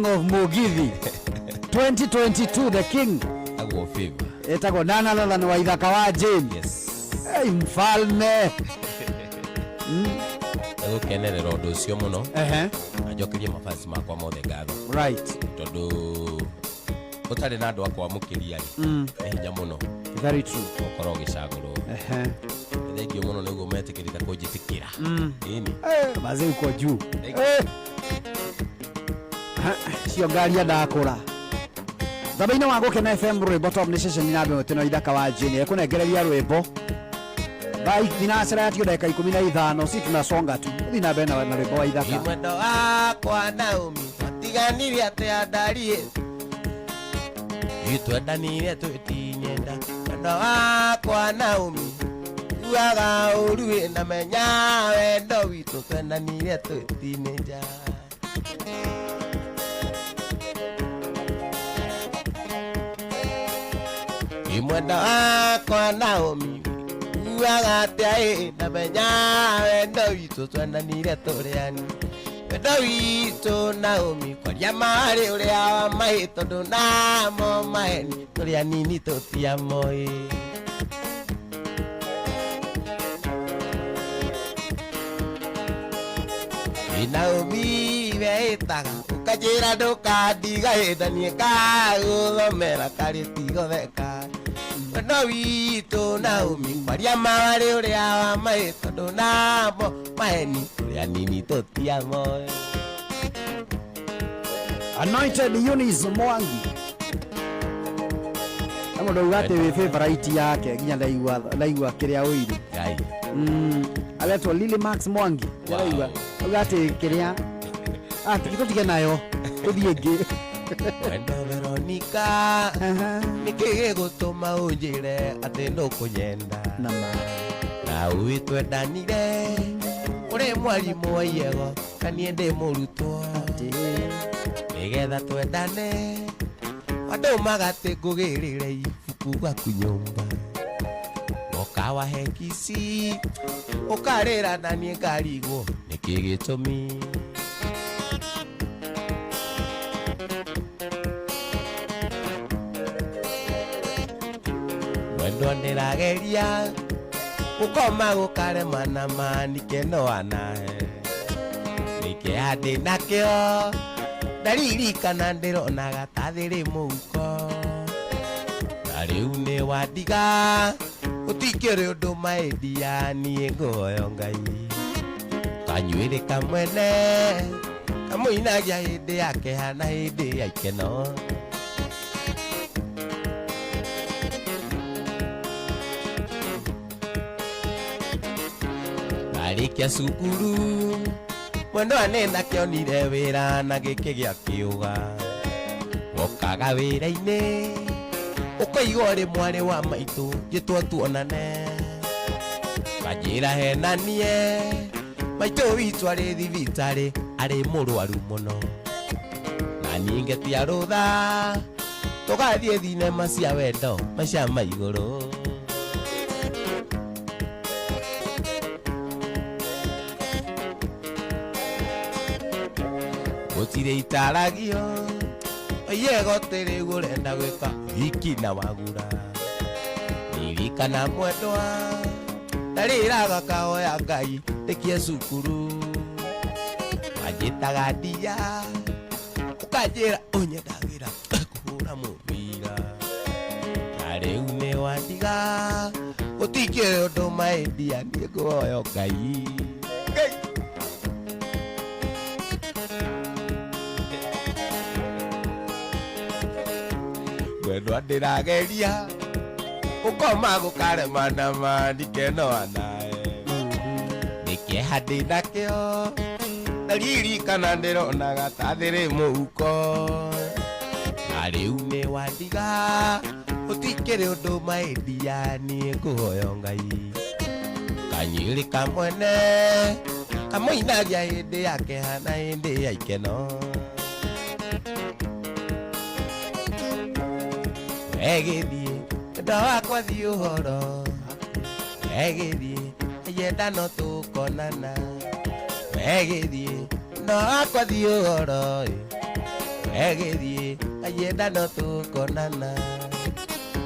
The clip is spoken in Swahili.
king of Mugithi 2022, the king agwo favor etagwo Nana wa ithaka wa Jane. yes Hey, mfalme gukenerera undu ucio muno njokerie mafans makwa mothe ngatho right tondu utari na andu akwa mukiria hinya muno very true ukorwo gicagurwo thengio muno niguo metikirite kunjitikira ini maze uko juu cio ngari ndakura thabaina wa gukena FM rwimbo top ni session na andũ teno ithaka wa Jane ekunegereria rwimbo bai dinasera yatio dakika 15 si tunasonga tu thina bena na rwimbo wa ithaka mwendo wakwa Naomi tiganire ate andarie itwendanire twitinyenda mwendo wakwa Naomi uaga uruwe na menya wendo witu twendanire twitinyenda mwendo wakwa Naomi uagatea na menya wendo witu twendanire turiani wendo witu Naomi kwaria mari uria wa mai tondu namo maheni turiani ni tutiamoi Naomi wetaga ukajira ndukandiga indanie kaguthomera karitigo theka wendo witu Naomi kwaria mari uria wa mai tondu namo maheni uria nini tutiamo Anointed Eunice Mwangi ndo ugate we favorite yake ginya ndaigua kiria uiri gai aletwa Lily Max Mwangi ndaigua ugate kiria tikitotige nayo uthienge wendo Veronica nikige gutuma unjire ati ndukunyenda na uitwendanire uri mwarimu wa yego kanie ndi murutwo nigetha twendane andu magate ngugirire ibuku gwaku nyumba ukawa hekisi ukarira na nie ngarigwo nikigitumi wendo ndirageria ukoma gukarema na manikeno anahe nike andi nakio ndaririkana ndironaga tathiri muko na riu ni wandiga utikire undu maendia nie nguoyo Ngai kanyuire kamwene kamuinagia hindi yake hana hindi ya ikeno arikia cukuru mwendo anena kionire wira na giki gia kiuga wokaga wira-ini ukaigua ri mwari wa maitu gitwa tuonane kanjira henanie maitu witu ari thibitari ari murwaru muno na ninge tia rutha tugathie thinema cia wendo macia maiguru gutire itaragio yego tere gurenda gwika hiki na wagura nirikana mwendwa ndariraga kahoya Ngai ndikie cukuru anjitaga ndia ukanjira unyendagira kuhura mubira na riu ni wandiga utikire undu maendia nie nguoyo Ngai wendo ndirageria ukoma gukarema na manikeno anae nikieha ndi nakio ndaririkana ndironaga tathiri muhuko na riu ni wandiga utikire undu maendia nie nguoyo Ngai kanyiri kamwene kamuinagia hindi yake hana hindi ya ikeno egithie ndo wakwa thi uhoro egithie yenda no tukonana egithie ndo wakwa thi uhoro egithie kayenda no tukonana